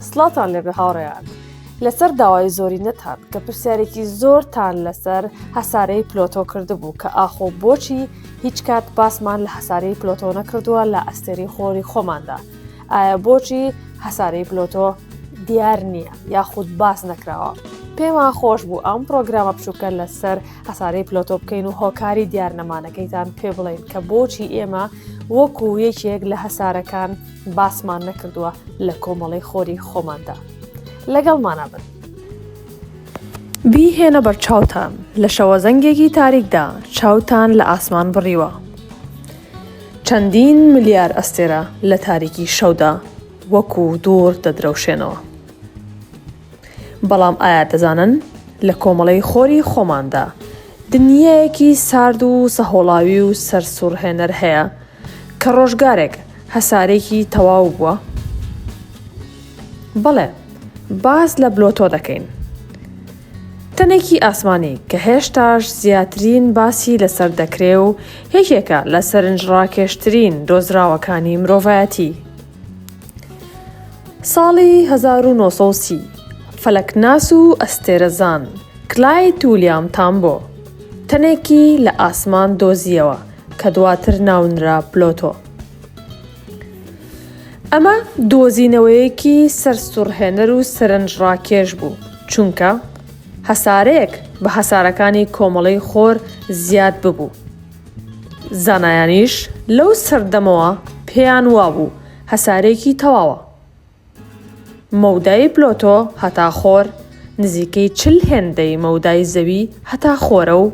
سڵاتان لێبێ هاوڕێیان لەسەر داوای زۆرینەتان کە پرسیارێکی زۆرتان لەسەر هەسارەی پلۆتۆ کردبوو کە ئاخۆ بۆچی هیچ کات باسمان لە هەسارەی پلۆتۆ نەکردووە لە ئەستێرەی خۆری خۆماندا. ئایا بۆچی هەسارەی پلۆتۆ دیار نییە یاخود باس نەکراوە؟ پێمان خۆش بوو ئەم پرۆگرامە بچووکە لەسەر هەسارەی پلۆتۆ بکەین و هۆکاری دیار نەمانەکەیتان پێ بڵێن کە بۆچی ئێمە وەکو یەکێک لە هەسارەکان باسمان نەکردووە لە کۆمەڵی خۆری خۆماندا. لەگەڵمانە بن. بیهێنە بەر چاوتان لە شەوە زەنگێکی تاریکدا چاوتان لە ئاسمان بڕیوە. چەندین ملیار ئەستێرە لە تاریکی شەودا وەکو دوور دەدرەوشێنەوە. بەڵام ئایا دەزانن لە کۆمەڵی خۆری خۆماندا دنیایەکی سارد و سەهۆڵاوی و سەرسوڕهێنەر هەیە کە ڕۆژگارێک هەسارێکی تەواو بووە؟ بەڵێ، باس لە بلۆتۆ دەکەین. تەنێکی ئاسمانی کە هێشتاش زیاترین باسی لەسەر دەکرێ و یەکێکە لە سەرنجڕاکێشترین دۆزراوەکانی مرۆڤایەتی. ساڵی 1930 فەلەکناس و ئەستێرەزان کلایت ویلیام تامبۆ تەنێکی لە ئاسمان دۆزیەوە کە دواتر ناونرا پلۆتۆ. ئەمە دۆزینەوەیەکی سەرسوڕهێنەر و سەرنجڕاکێش بوو چونکە هەسارەیەک بە هەسارەکانی کۆمەڵی خۆر زیاد ببوو. زانایانیش لەو سەردەمەوە پێیان وابوو هەسارێکی تەواوە. مەودای پلۆتۆ هەتا خۆر نزیکەی 40 هێندەی مەودای زەوی هەتا خۆرە و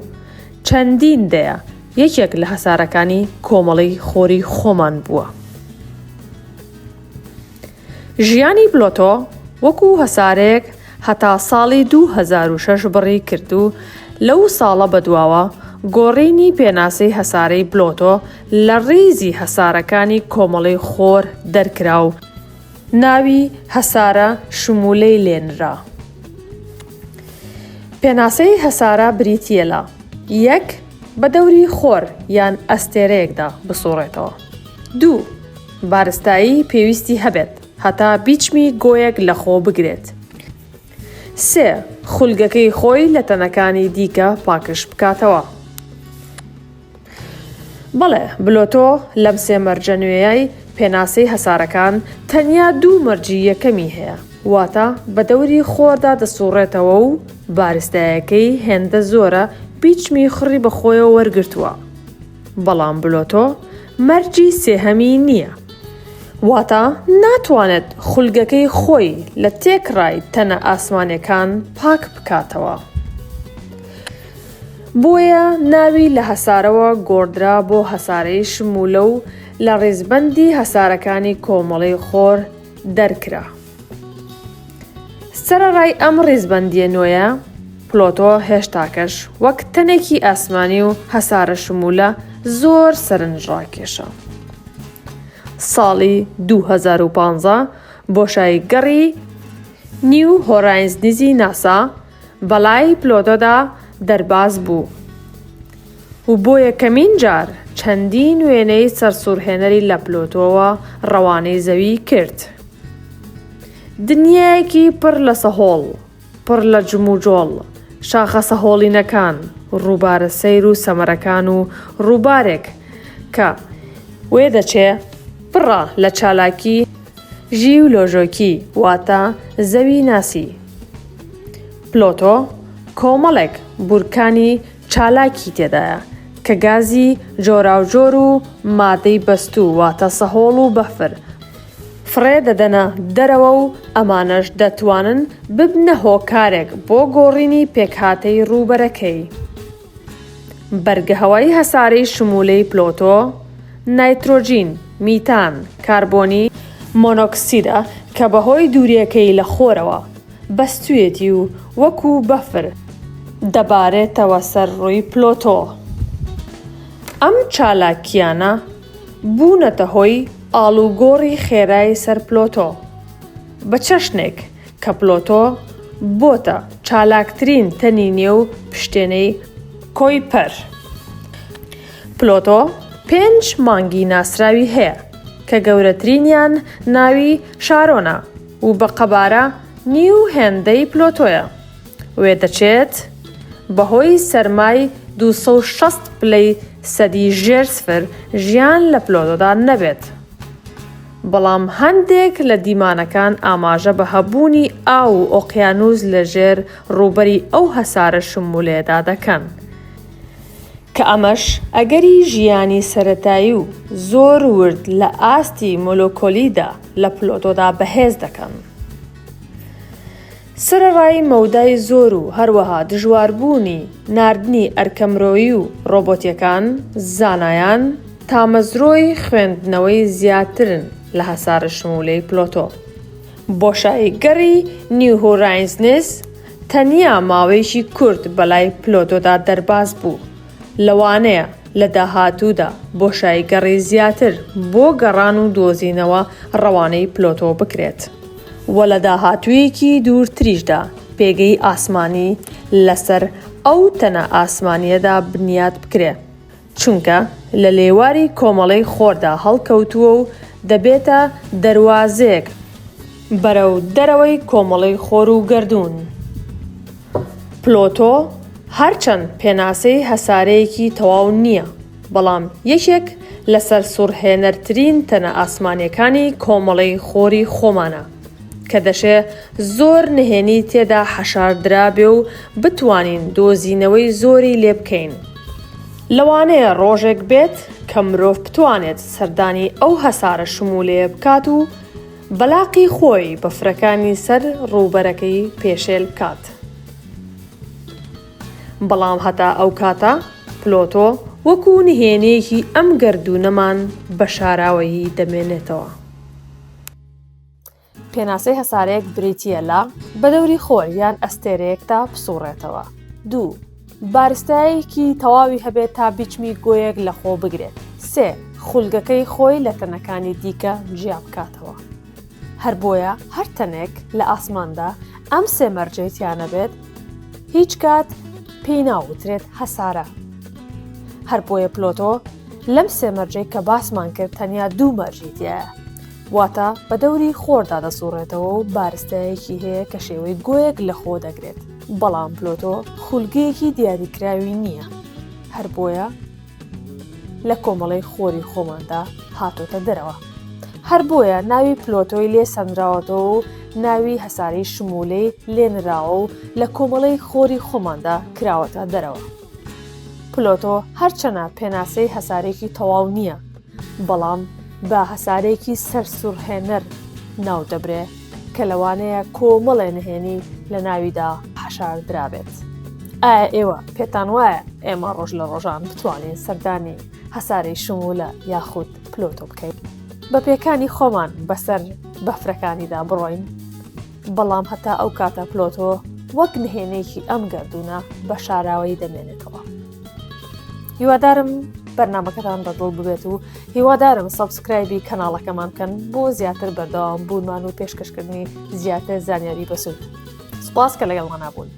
چەندین دەیە یەکێک لە هەسارەکانی کۆمەڵی خۆری خۆمان بووە. ژیانی پلۆتۆ وەکو هەسارەیەک هەتا ساڵی 2006 بڕی کرد و لەو ساڵە بەدواوە گۆڕینی پێناسەی هەسارەی پلۆتۆ لە ڕیزی هەسارەکانی کۆمەڵی خۆر دەرکرا و ناوی هەسارە شمولەی لێنرا. پێناسەی هەسارە بریتیە لە 1. بە دەوری خۆر یان ئەستێرەیەکدا بسوڕێتەوە. 2. بارستایی پێویستی هەبێت هەتا بیچمی گۆیەک لە خۆ بگرێت. 3. خولگەکەی خۆی لە تەنەکانی دیکە پاکش بکاتەوە. بەڵێ، بلۆتۆ لەم سێ مەرجە نوێیەی پێناسەی هەسارەکان تەنیا 2 مەرجی یەکەمی هەیە، واتە بە دەوری خۆردا دەسوڕێتەوە و بارستایەکەی هێندە زۆرە بیچمی خڕی بە خۆیەوە وەرگرتووە. بەڵام بلۆتۆ مەرجی سێهەمی نییە، واتە ناتوانێت خولگەکەی خۆی لە تێکڕای تەنە ئاسمانیەکان پاک بکاتەوە. بۆیە ناوی لە هەسارەوە گۆڕدرا بۆ هەسارەی شمولە و لە ڕێزبەندی هەسارەکانی کۆمەڵی خۆر دەرکرا. سەرەڕای ئەم ڕێزبەندیە نوێیە، پلۆتۆ هێشتاکەش وەک تەنێکی ئاسمانی و هەسارە شمولە زۆر سەرنجڕاکێشە. ساڵی 2015 بۆشایی گەڕی نیو هۆرایزنزی ناسا بەلای پلۆتۆدا دەرباز بوو و بۆ یەکەمین جار چەندین وێنەی سەرسوڕهێنەری لە پلۆتۆوە ڕەوانەی زەوی کرد. دنیایەکی پڕ لە سەهۆڵ، پڕ لە جموجۆڵ، شاخە سەهۆڵینەکان، ڕووبارە سەیر و سەمەرەکان و ڕووبارێک کە وێ دەچێ پڕە لە چالاکی ژیولۆژیۆکی واتە زەوی ناسی. پلۆتۆ کۆمەڵێک بورکانی چالاکی تێدایە کە گازی جۆراوجۆر و مادەی بەستوو واتە سەهۆڵ و بەفر فڕێ دەدەنە دەرەوە و ئەمانەش دەتوانن ببنە هۆکارێک بۆ گۆڕینی پێکهاتەی ڕووبەرەکەی. بەرگەهەوای هەسارەی شمولەی پلۆتۆ نایترۆجین، میتان، کاربۆنی مۆنۆکسیدە کە بەهۆی دووریەکەی لە خۆرەوە بەستوویەتی و وەکو بەفر دەبارێتەوە سەر ڕووی پلۆتۆ. ئەم چالاکیانە بوونەتە هۆی ئاڵوگۆڕی خێرای سەر پلۆتۆ بە چەشنێک کە پلۆتۆ بۆتە چالاکترین تەنی نێو پشتێنەی کۆیپەر. پلۆتۆ 5 مانگی ناسراوی هەیە کە گەورەترینیان ناوی شارۆنە و بە قەبارە نیو هێندەی پلۆتۆیە وێ دەچێت بەهۆی سەرمای 260 پلەی سەدی ژێر سفر ژیان لە پلۆتۆدا نەبێت. بەڵام هەندێک لە دیمانەکان ئاماژە بە هەبوونی ئاو و ئۆقیانوس لەژێر ڕووبەری ئەو هەسارە شمولەیەدا دەکەن کە ئەمەش ئەگەری ژیانی سەرەتایی و زۆر ورد لە ئاستی مۆلۆکۆلیدا لە پلۆتۆدا بەهێز دەکەن. سرەڕای مەودای زۆر و هەروەها دژواربوونی ناردنی ئەرکەمرۆیی و ڕۆبۆتیەکان زانایان تامەزرۆی خوێندنەوەی زیاترن لە هەسارە شمولەی پلۆتۆ. بۆشاییگەڕی نیو هۆرایزنز تەنیا ماوەیەکی کورت بەلای پلۆتۆدا دەرباز بوو، لەوانەیە لە داهاتوودا بۆشاییگەڕی زیاتر بۆ گەڕان و دۆزینەوە ڕەوانەی پلۆتۆ بکرێت و لە داهاتوویەکی دوورتریشدا پێگەی ئاسمانی لەسەر ئەو تەنە ئاسمانیەدا بنیاد بکرێ، چونکە لە لێواری کۆمەڵەی خۆردا هەڵکەوتووە و دەبێتە دەروازەیەک بەرەو دەرەوەی کۆمەڵەی خۆر و گەردوون. پلۆتۆ هەرچەند پێناسەی هەسارەیەکی تەواو نییە، بەڵام یەکێک لە سەرسوڕهێنەرترین تەنە ئاسمانیەکانی کۆمەڵەی خۆری خۆمانە کە دەشێ زۆر نهێنی تێدا حەشاردرا بێ و بتوانین دۆزینەوەی زۆری لێ بکەین. لەوانەیە ڕۆژێک بێت کە مرۆڤ بتوانێت سەردانی ئەو هەسارە شمولەیە بکات و بەلاقی خۆی بەفرەکانی سەر ڕووبەرەکەی پێشێل بکات. بەڵام هەتا ئەو کاتە پلۆتۆ وەکو نهێنیەکی ئەم گەردوونەمان بە شاراوەیی دەمێنێتەوە. پێناسەی هەسارەیەک بریتیە لە بەدەوری خۆر یان ئەستێرەیەکدا بسوڕێتەوە. 2. بارستایەکی تەواوی هەبێت تا بیچمی گۆیەک لە خۆ بگرێت. 3. خولگەکەی خۆی لە تەنەکانی دیکە جیا بکاتەوە. هەر بۆیە هەر تەنێک لە ئاسماندا ئەم سێ مەرجەیتیانە بێت هیچ کات پێی ناوترێت هەسارە. هەر بۆیە پلۆتۆ لەم سێ مەرجەی کە باسمان کرد تەنیا 2 مەرجیتیایە، واتە بە دەوری خۆردا دەسوڕێتەوە و بارستایەکی هەیە کە شێوەی گۆیەک لە خۆ دەگرێت. بەڵام پلۆتۆ خولگەیەکی دیاریکراوی نییە، هەر بۆیە لە کۆمەڵەی خۆری خۆماندا هاتۆتە دەرەوە. هەر بۆیە ناوی پلۆتۆی لێ سەنراوەتەوە و ناوی هەساری شمولەی لێنراوە و لە کۆمەڵەی خۆری خۆماندا کراوەتە دەرەوە. پلۆتۆ هەرچەنە پێناسەی هەسارێکی تەواو نییە، بەڵام بە هەسارێکی سەرسوڕهێنەر ناو دەبرێ کە لەوانەیە کۆمەڵێ نهێنی لە ناویدا حەشاردرابێت. ئایا ئێوە پێتان وایە ئێمە ڕۆژ لە ڕۆژان بتوانین سەردانی هەساری شمولە یاخود پلۆتۆ بکەین؟ بە پێکانی خۆمان بەسەر بەفرەکانیدا بڕۆین، بەڵام هەتا ئەو کاتە پلۆتۆ وەک نهێنێکی ئەم گەردوونە بە شاراوەی دەمێنێتەوە. هیوادارم بەرنامەکەتان بەدڵ ببێت و هیوادارم سەبسکرایبی کەناڵەکەمان بکەن بۆ زیاتر بەردەوام بوونمان و پێشکەشکردنی زیاتر زانیاری بەسوود. سوپاس کە لەگەڵمان بوون.